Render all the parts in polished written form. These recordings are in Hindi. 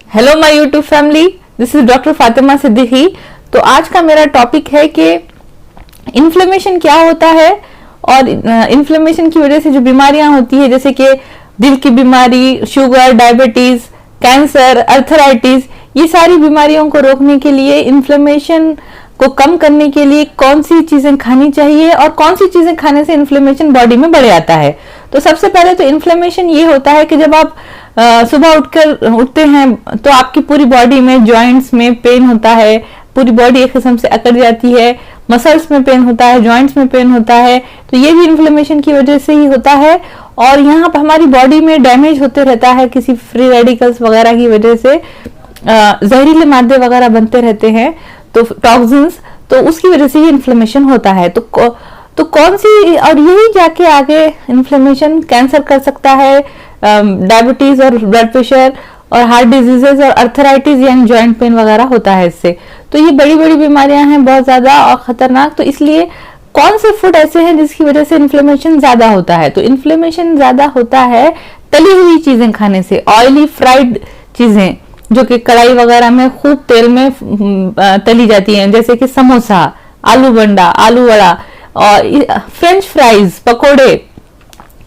Hello my YouTube family, this is doctor Fatima Siddiqui. तो आज का मेरा टॉपिक है कि इन्फ्लेमेशन क्या होता है और इन्फ्लेमेशन की वजह से जो बीमारियां होती है, जैसे कि दिल की बीमारी, शुगर, डायबिटीज, कैंसर, अर्थराइटिस, ये सारी बीमारियों को रोकने के लिए, इन्फ्लेमेशन को कम करने के लिए कौन सी चीजें खानी चाहिए और कौन सी चीजें खाने से इन्फ्लेमेशन बॉडी में बढ़ जाता है। तो सबसे पहले तो इन्फ्लेमेशन ये होता है कि जब आप सुबह उठते हैं तो आपकी पूरी बॉडी में, जॉइंट्स में पेन होता है, पूरी बॉडी एक किस्म से अकड़ जाती है, मसल्स में पेन होता है, जॉइंट्स में पेन होता है। तो ये भी इन्फ्लेमेशन की वजह से ही होता है। और यहाँ पर हमारी बॉडी में डैमेज होते रहता है किसी फ्री रेडिकल्स वगैरह की वजह से, जहरीले मादे वगैरह बनते रहते हैं, तो टॉक्सिन्स, तो उसकी वजह से ही इन्फ्लेमेशन होता है। तो कौन सी, और यही जाके आगे इन्फ्लेमेशन कैंसर कर सकता है, डायबिटीज और ब्लड प्रेशर और हार्ट डिजीजेस और अर्थराइटिस यानी जॉइंट पेन वगैरह होता है इससे। तो ये बड़ी बड़ी बीमारियां हैं, बहुत ज्यादा और खतरनाक। तो इसलिए कौन से फूड ऐसे हैं जिसकी वजह से इन्फ्लेमेशन ज्यादा होता है? तो इन्फ्लेमेशन ज्यादा होता है तली हुई चीजें खाने से, ऑयली फ्राइड चीजें जो कि कढ़ाई वगैरह में खूब तेल में तली जाती हैं, जैसे कि समोसा, आलू बंडा, आलू वड़ा और फ्रेंच फ्राइज, पकोड़े।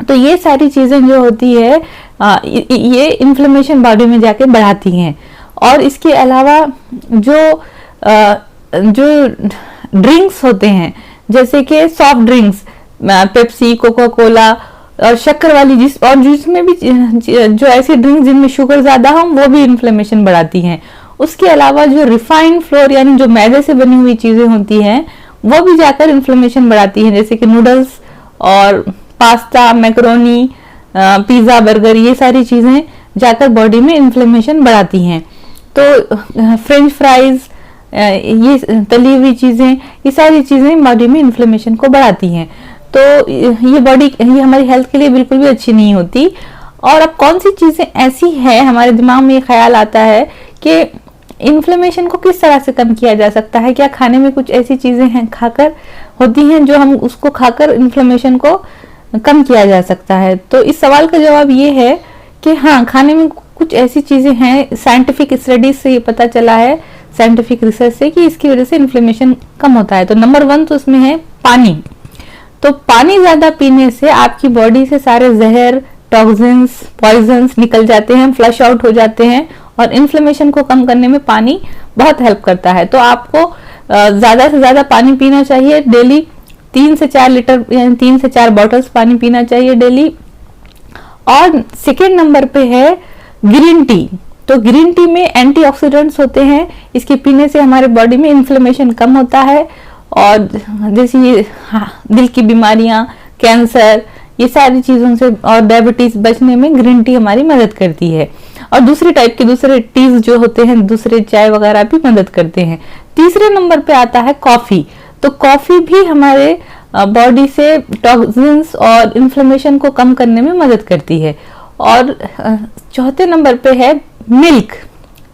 तो ये सारी चीजें जो होती है ये इन्फ्लेमेशन बॉडी में जाके बढ़ाती हैं। और इसके अलावा जो ड्रिंक्स होते हैं, जैसे कि soft drinks, Pepsi, Coca Cola और शक्कर वाली, जिसमें भी जो ऐसी ड्रिंक्स जिनमें शुगर ज्यादा हो, वो भी इन्फ्लेमेशन बढ़ाती हैं। उसके अलावा जो रिफाइंड फ्लोर यानी जो मैदे से बनी हुई चीजें होती हैं, वो भी जाकर इन्फ्लेमेशन बढ़ाती हैं, जैसे कि नूडल्स और पास्ता, मैकरोनी, पिज्जा, बर्गर, ये सारी चीजें जाकर बॉडी में इन्फ्लेमेशन बढ़ाती हैं। तो फ्रेंच फ्राइज, ये तली हुई चीजें, ये सारी चीजें बॉडी में इन्फ्लेमेशन को बढ़ाती हैं। तो ये हमारी हेल्थ के लिए बिल्कुल भी अच्छी नहीं होती। और अब कौन सी चीजें ऐसी है, हमारे दिमाग में ये ख्याल आता है कि इन्फ्लेमेशन को किस तरह से कम किया जा सकता है? क्या खाने में कुछ ऐसी चीजें हैं खाकर होती हैं जो हम उसको खाकर इन्फ्लेमेशन को कम किया जा सकता है? तो इस सवाल का जवाब ये है कि हाँ, खाने में कुछ ऐसी चीजें हैं, साइंटिफिक स्टडीज से ये पता चला है, साइंटिफिक रिसर्च से, कि इसकी वजह से इन्फ्लेमेशन कम होता है। तो नंबर 1 तो इसमें है पानी। तो पानी ज्यादा पीने से आपकी बॉडी से सारे जहर, टॉक्सिन्स, पॉइजन्स निकल जाते हैं, फ्लश आउट हो जाते हैं। और इन्फ्लेमेशन को कम करने में पानी बहुत हेल्प करता है। तो आपको ज्यादा से ज्यादा पानी पीना चाहिए डेली, 3 से 4 लीटर यानी 3 से 4 बॉटल्स पानी पीना चाहिए डेली। और सेकेंड नंबर पे है ग्रीन टी। तो ग्रीन टी में एंटीऑक्सीडेंट्स होते हैं, इसके पीने से हमारे बॉडी में इन्फ्लेमेशन कम होता है। और जैसे दिल की बीमारियां, कैंसर, ये सारी चीजों से और डायबिटीज बचने में ग्रीन टी हमारी मदद करती है। और दूसरे टीज जो होते हैं, दूसरे चाय वगैरह भी मदद करते हैं। तीसरे नंबर पे आता है कॉफी। तो कॉफी भी हमारे बॉडी से टॉक्सिन्स और इन्फ्लेमेशन को कम करने में मदद करती है। और चौथे नंबर पे है मिल्क।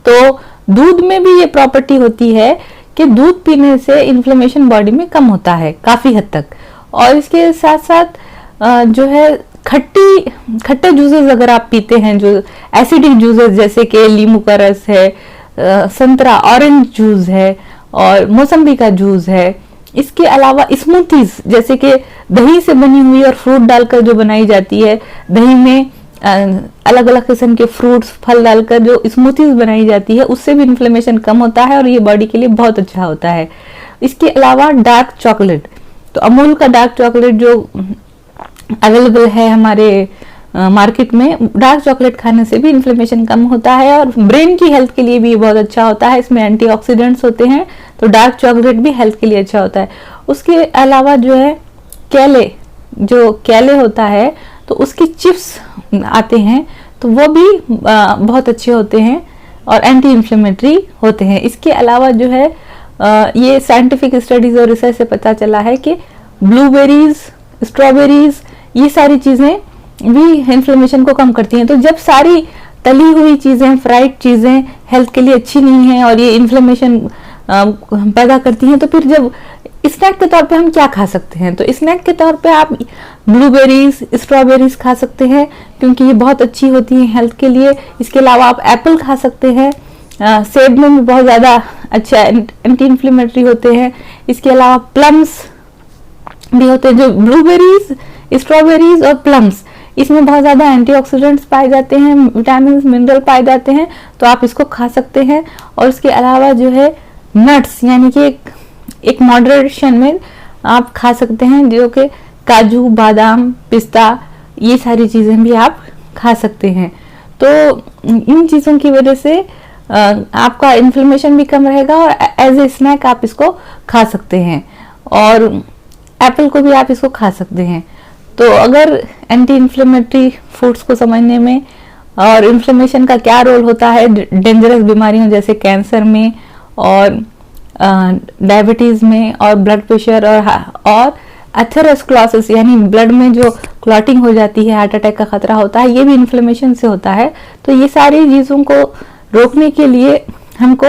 तो दूध में भी ये प्रॉपर्टी होती है कि दूध पीने से इन्फ्लेमेशन बॉडी में कम होता है काफी हद तक। और इसके साथ साथ जो है खट्टे जूसेस अगर आप पीते हैं, जो एसिडिक जूसेस, जैसे कि नींबू का रस है, संतरा, ऑरेंज जूस है और मौसम्बी का जूस है। इसके अलावा स्मूथीज, जैसे कि दही से बनी हुई और फ्रूट डालकर जो बनाई जाती है, दही में अलग अलग किस्म के फ्रूट्स, फल डालकर जो स्मूथीज बनाई जाती है, उससे भी इन्फ्लेमेशन कम होता है और ये बॉडी के लिए बहुत अच्छा होता है। इसके अलावा डार्क चॉकलेट, तो अमूल का डार्क चॉकलेट जो अवेलेबल है हमारे मार्केट में, डार्क चॉकलेट खाने से भी इन्फ्लेमेशन कम होता है और ब्रेन की हेल्थ के लिए भी बहुत अच्छा होता है। इसमें एंटीऑक्सीडेंट्स होते हैं, तो डार्क चॉकलेट भी हेल्थ के लिए अच्छा होता है। उसके अलावा जो है केले होता है, तो उसके चिप्स आते हैं, तो वो भी बहुत अच्छे होते हैं और एंटी इन्फ्लेमेटरी होते हैं। इसके अलावा जो है ये साइंटिफिक स्टडीज और रिसर्च से पता चला है कि ब्लूबेरीज, स्ट्रॉबेरीज, ये सारी चीजें भी इन्फ्लेमेशन को कम करती हैं। तो जब सारी तली हुई चीजें, फ्राइड चीजें हेल्थ के लिए अच्छी नहीं है और ये इन्फ्लेमेशन पैदा करती हैं, तो फिर जब स्नैक के तौर पे हम क्या खा सकते हैं? तो स्नैक के तौर पे आप ब्लूबेरीज, स्ट्रॉबेरीज खा सकते हैं क्योंकि ये बहुत अच्छी होती है हेल्थ के लिए। इसके अलावा आप एप्पल खा सकते हैं, सेब में भी बहुत ज़्यादा अच्छा एंटी इन्फ्लेमेटरी होते हैं। इसके अलावा प्लम्स भी होते हैं, जो ब्लूबेरीज, स्ट्रॉबेरीज और प्लम्स, इसमें बहुत ज़्यादा एंटीऑक्सीडेंट्स पाए जाते हैं, विटामिन मिनरल पाए जाते हैं, तो आप इसको खा सकते हैं। और इसके अलावा जो है नट्स, यानी कि एक मॉडरेशन में आप खा सकते हैं, जो कि काजू, बादाम, पिस्ता, ये सारी चीज़ें भी आप खा सकते हैं। तो इन चीज़ों की वजह से आपका इन्फ्लेमेशन भी कम रहेगा और एज ए स्नैक आप इसको खा सकते हैं। और एप्पल को भी आप इसको खा सकते हैं। तो अगर एंटी इन्फ्लेमेटरी फूड्स को समझने में और इन्फ्लेमेशन का क्या रोल होता है डेंजरस बीमारियों जैसे कैंसर में और डायबिटीज में और ब्लड प्रेशर और एथेरोस्क्लेरोसिस, यानी ब्लड में जो क्लॉटिंग हो जाती है, हार्ट अटैक का खतरा होता है, ये भी इन्फ्लेमेशन से होता है। तो ये सारी चीज़ों को रोकने के लिए हमको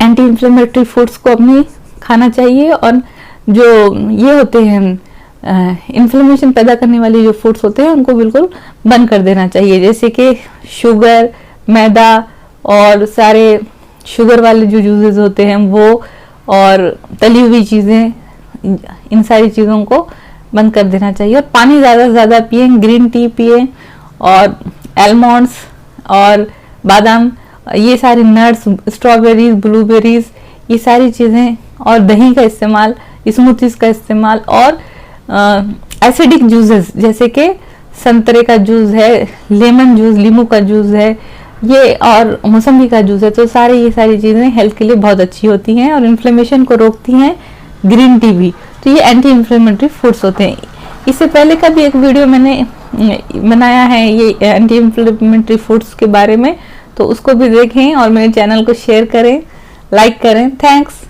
एंटी इन्फ्लेमेटरी फूड्स को अपनी खाना चाहिए। और जो ये होते हैं इन्फ्लेमेशन पैदा करने वाले जो फूड्स होते हैं उनको बिल्कुल बंद कर देना चाहिए, जैसे कि शुगर, मैदा और सारे शुगर वाले जो जूसेस होते हैं वो, और तली हुई चीज़ें, इन सारी चीज़ों को बंद कर देना चाहिए। और पानी ज़्यादा से ज़्यादा पिए, ग्रीन टी पिए, और आलमंड्स और बादाम, ये सारी नट्स, स्ट्रॉबेरीज, ब्लूबेरीज, ये सारी चीज़ें, और दही का इस्तेमाल, स्मूथीज का इस्तेमाल, और एसिडिक जूसेस जैसे कि संतरे का जूस है, लेमन जूस, नींबू का जूस है, ये और मौसमी का जूस है। तो ये सारी चीज़ें हेल्थ के लिए बहुत अच्छी होती हैं और इन्फ्लेमेशन को रोकती हैं। ग्रीन टी भी, तो ये एंटी इन्फ्लेमेटरी फूड्स होते हैं। इससे पहले का भी एक वीडियो मैंने बनाया है ये एंटी इन्फ्लेमेटरी फूड्स के बारे में, तो उसको भी देखें और मेरे चैनल को शेयर करें, लाइक करें। थैंक्स।